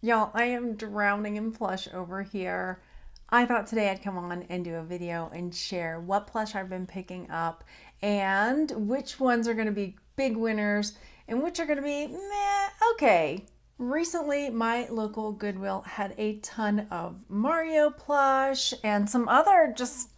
Y'all, I am drowning in plush over here. I thought today I'd come on and do a video and share what plush I've been picking up and which ones are going to be big winners and which are going to be meh, okay. Recently, my local Goodwill had a ton of Mario plush and some other just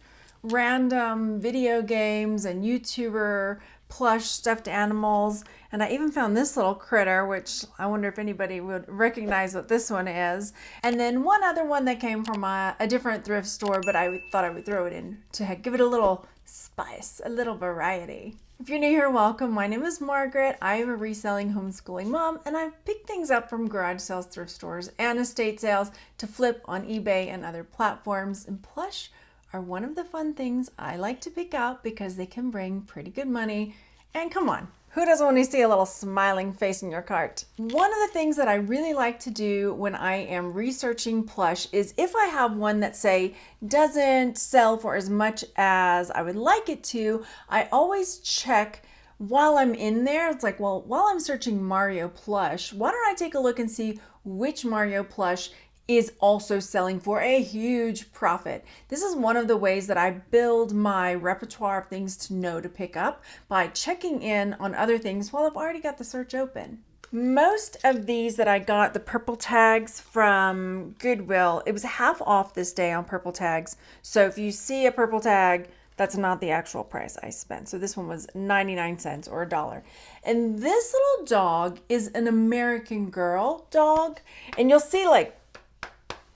random video games and YouTuber plush stuffed animals. And I even found this little critter, which I wonder if anybody would recognize what this one is. And then one other one that came from a different thrift store, but I thought I would throw it in to give it a little spice, a little variety. If you're new here, welcome. My name is Margaret. I am a reselling homeschooling mom, and I've picked things up from garage sales, thrift stores, and estate sales to flip on eBay and other platforms. And plush are one of the fun things I like to pick up because they can bring pretty good money. And come on, who doesn't want to see a little smiling face in your cart? One of the things that I really like to do when I am researching plush is if I have one that say doesn't sell for as much as I would like it to, I always check while I'm in there. It's like, well, while I'm searching Mario plush, why don't I take a look and see which Mario plush is also selling for a huge profit. This is one of the ways that I build my repertoire of things to know to pick up by checking in on other things while I've already got the search open. Most of these that I got, the purple tags from Goodwill, it was half off this day on purple tags. So if you see a purple tag, that's not the actual price I spent. So this one was 99 cents or $1. And this little dog is an American Girl dog. And you'll see like,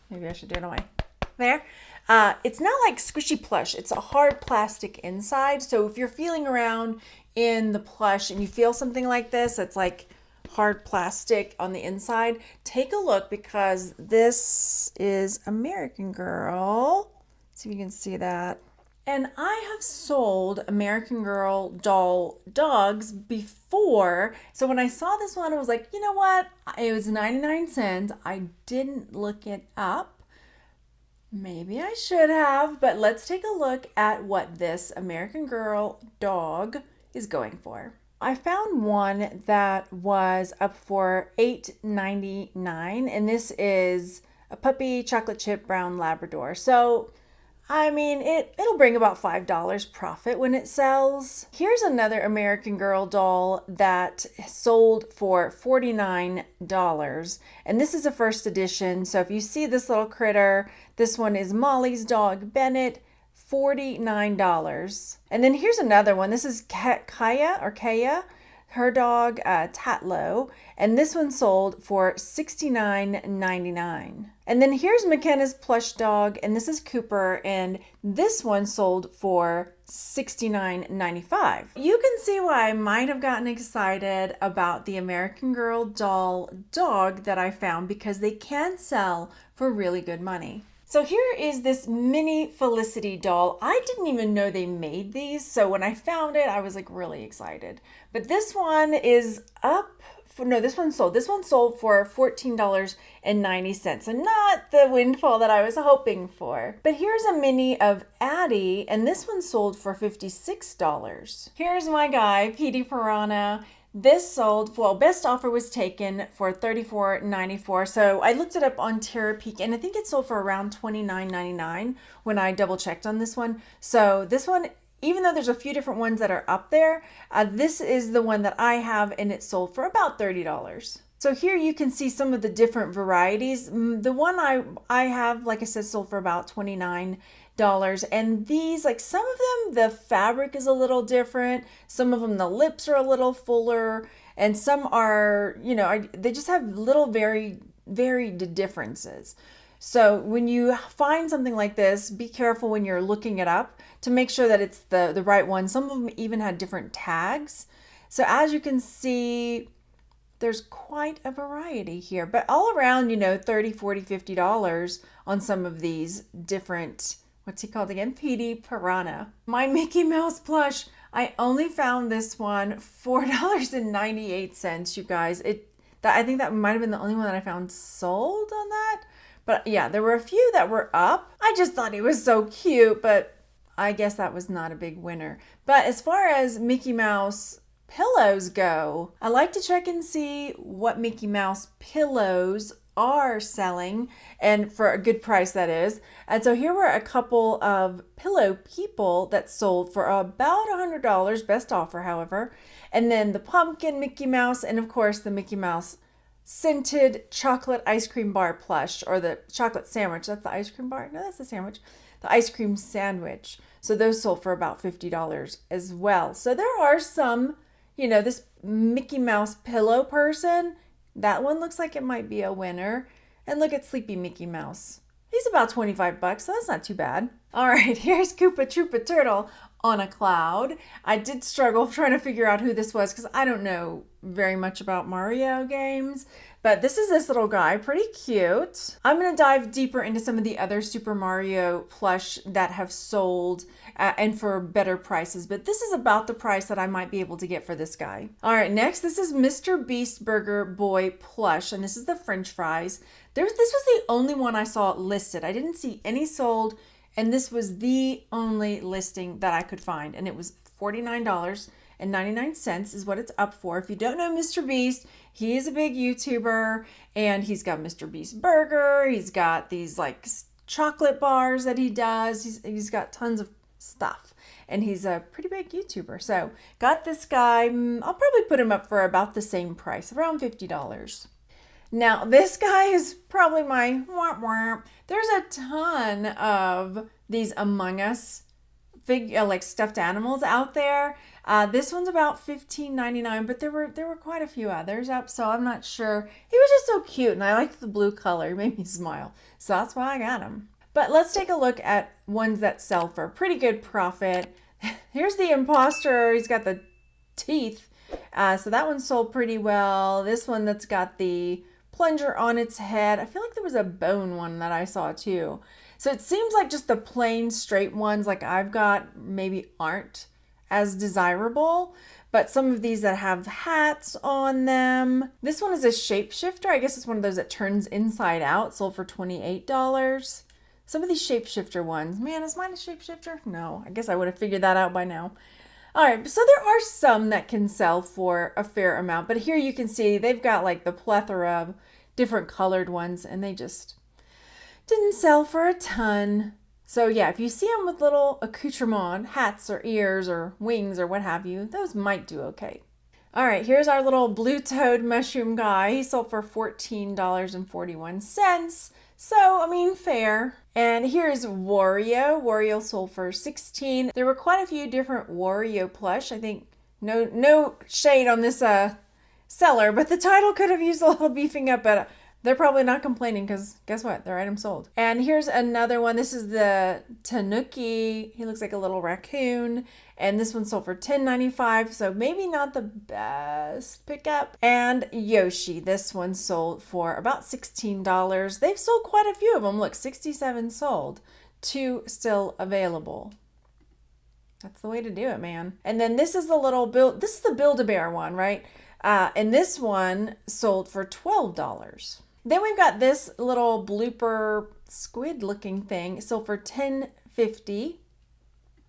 maybe I should do it on my there. It's not like squishy plush. It's a hard plastic inside. So if you're feeling around in the plush and you feel something like this, it's like hard plastic on the inside, take a look because this is American Girl. See if you can see that. And I have sold American Girl doll dogs before. So when I saw this one, I was like, you know what? It was 99 cents. I didn't look it up. Maybe I should have, but let's take a look at what this American Girl dog is going for. I found one that was up for $8.99, and this is a puppy chocolate chip brown Labrador. So I mean, it'll bring about $5 profit when it sells. Here's another American Girl doll that sold for $49. And this is a first edition. So if you see this little critter, this one is Molly's dog, Bennett, $49. And then here's another one. This is Kaya, her dog, Tatlo, and this one sold for $69.99. And then here's McKenna's plush dog, and this is Cooper, and this one sold for $69.95. You can see why I might have gotten excited about the American Girl doll dog that I found because they can sell for really good money. So here is this mini Felicity doll. I didn't even know they made these. So when I found it, I was like really excited. But this one is up for, no, this one sold. This one sold for $14.90. And not the windfall that I was hoping for. But here's a mini of Addie, and this one sold for $56. Here's my guy, Petey Piranha. This sold, well, best offer was taken for $34.94. So I looked it up on Terapeak, and I think it sold for around $29.99 when I double checked on this one. So this one, even though there's a few different ones that are up there, this is the one that I have, and it sold for about $30. So here you can see some of the different varieties. The one I have, like I said, sold for about $29. And these, like some of them, the fabric is a little different. Some of them, the lips are a little fuller. And some are, they just have little varied differences. So when you find something like this, be careful when you're looking it up to make sure that it's the right one. Some of them even had different tags. So as you can see, there's quite a variety here. But all around, $30, $40, $50 on some of these different, what's he called again? Petey Piranha. My Mickey Mouse plush, I only found this one $4.98, you guys. I think that might have been the only one that I found sold on that. But yeah, there were a few that were up. I just thought he was so cute, but I guess that was not a big winner. But as far as Mickey Mouse pillows go, I like to check and see what Mickey Mouse pillows are selling, and for a good price, that is. And so here were a couple of Pillow People that sold for about $100, best offer, however. And then the pumpkin Mickey Mouse, and of course the Mickey Mouse scented chocolate ice cream bar plush, or the chocolate sandwich. That's the ice cream bar? No, that's the sandwich. The ice cream sandwich. So those sold for about $50 as well. So there are some, this Mickey Mouse pillow person, that one looks like it might be a winner. And look at Sleepy Mickey Mouse. He's about $25, so that's not too bad. All right, here's Koopa Troopa Turtle on a cloud. I did struggle trying to figure out who this was because I don't know very much about Mario games, but this is this little guy, pretty cute. I'm going to dive deeper into some of the other Super Mario plush that have sold and for better prices, but this is about the price that I might be able to get for this guy. All right, next, this is Mr. Beast Burger Boy plush, and this is the French fries. This was the only one I saw listed. I didn't see any sold, and this was the only listing that I could find, and it was $49.99 is what it's up for. If you don't know Mr. Beast, he is a big YouTuber, and he's got Mr. Beast Burger. He's got these like chocolate bars that he does. He's got tons of stuff, and he's a pretty big YouTuber. So got this guy. I'll probably put him up for about the same price, around $50. Now, this guy is probably my womp womp. There's a ton of these Among Us like stuffed animals out there. This one's about $15.99, but there were quite a few others up, so I'm not sure. He was just so cute, and I liked the blue color. He made me smile, so that's why I got him. But let's take a look at ones that sell for a pretty good profit. Here's the imposter. He's got the teeth, so that one sold pretty well. This one that's got the plunger on its head. I feel like there was a bone one that I saw too. So it seems like just the plain straight ones like I've got maybe aren't as desirable, but some of these that have hats on them. This one is a shapeshifter. I guess it's one of those that turns inside out, sold for $28. Some of these shapeshifter ones, man, is mine a shapeshifter? No, I guess I would have figured that out by now. All right, so there are some that can sell for a fair amount, but here you can see they've got like the plethora of different colored ones, and they just didn't sell for a ton. So yeah, if you see them with little accoutrement, hats or ears or wings or what have you, those might do okay. All right, here's our little blue toad mushroom guy. He sold for $14.41. So, I mean, fair. And here's Wario. Wario sold for $16. There were quite a few different Wario plush. I think no shade on this seller, but the title could have used a little beefing up, but they're probably not complaining because guess what? Their item sold. And here's another one. This is the Tanuki. He looks like a little raccoon. And this one sold for $10.95, so maybe not the best pickup. And Yoshi, this one sold for about $16. They've sold quite a few of them. Look, 67 sold, 2 still available. That's the way to do it, man. And then this is the little this is the Build-A-Bear one, right? And this one sold for $12. Then we've got this little blooper squid looking thing. It sold for $10.50.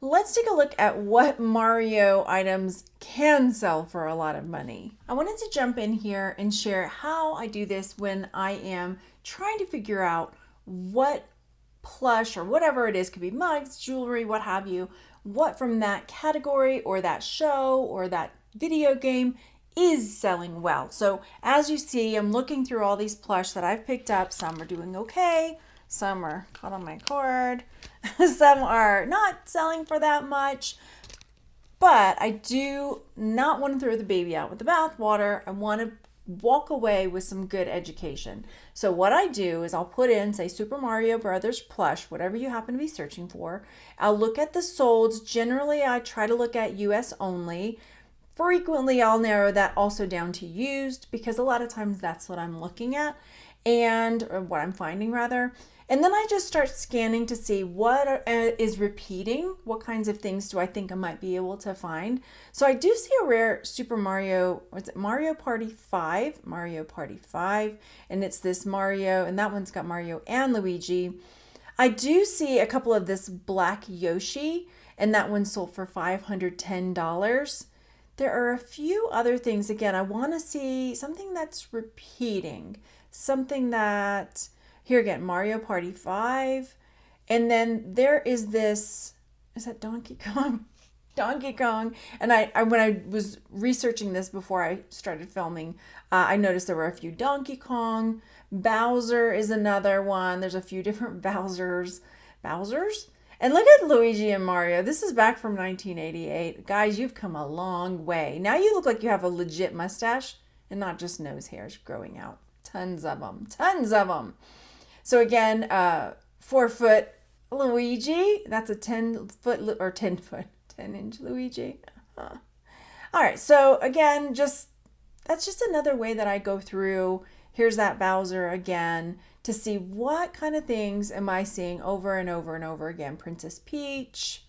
Let's take a look at what Mario items can sell for a lot of money. I wanted to jump in here and share how I do this when I am trying to figure out what plush or whatever it is, could be mugs, jewelry, what have you, what from that category or that show or that video game is selling well. So as you see, I'm looking through all these plush that I've picked up. Some are doing okay. Some are caught on my cord. Some are not selling for that much. But I do not want to throw the baby out with the bathwater. I want to walk away with some good education. So what I do is I'll put in, say, Super Mario Brothers plush, whatever you happen to be searching for. I'll look at the solds. Generally, I try to look at US only. Frequently, I'll narrow that also down to used because a lot of times that's what I'm looking at or what I'm finding rather. And then I just start scanning to see what is repeating. What kinds of things do I think I might be able to find? So I do see a rare Super Mario, what's it? Mario Party 5, and it's this Mario, and that one's got Mario and Luigi. I do see a couple of this black Yoshi, and that one sold for $510. There are a few other things. Again, I want to see something that's repeating. something that, here again, Mario Party 5. And then there is this, is that Donkey Kong? Donkey Kong. And I when I was researching this before I started filming, I noticed there were a few Donkey Kong. Bowser is another one. There's a few different Bowsers. Bowsers? And look at Luigi and Mario. This is back from 1988. Guys, you've come a long way. Now you look like you have a legit mustache and not just nose hairs growing out. Tons of them. Tons of them. So again, 4-foot Luigi. That's a 10-foot or 10-foot, 10-inch Luigi. All right. So again, that's just another way that I go through. Here's that Bowser again to see what kind of things am I seeing over and over and over again. Princess Peach.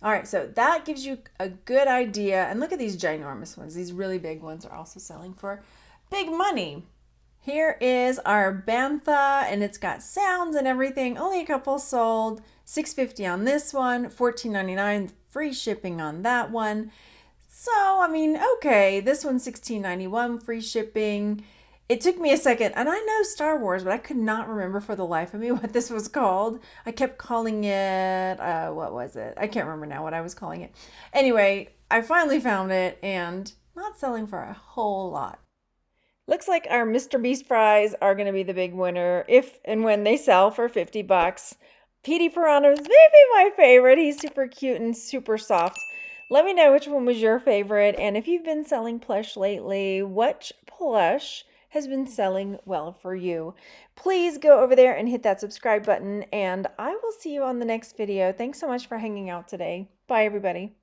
All right, so that gives you a good idea. And look at these ginormous ones. These really big ones are also selling for big money. Here is our Bantha, and it's got sounds and everything. Only a couple sold. $6.50 on this one, $14.99 free shipping on that one. So, I mean, okay, this one's $16.91 free shipping. It took me a second, and I know Star Wars, but I could not remember for the life of me what this was called. I kept calling it, what was it? I can't remember now what I was calling it. Anyway, I finally found it, and not selling for a whole lot. Looks like our Mr. Beast fries are going to be the big winner if and when they sell for $50. Petey Piranha is maybe my favorite. He's super cute and super soft. Let me know which one was your favorite, and if you've been selling plush lately, which plush has been selling well for you. Please go over there and hit that subscribe button, and I will see you on the next video. Thanks so much for hanging out today. Bye, everybody.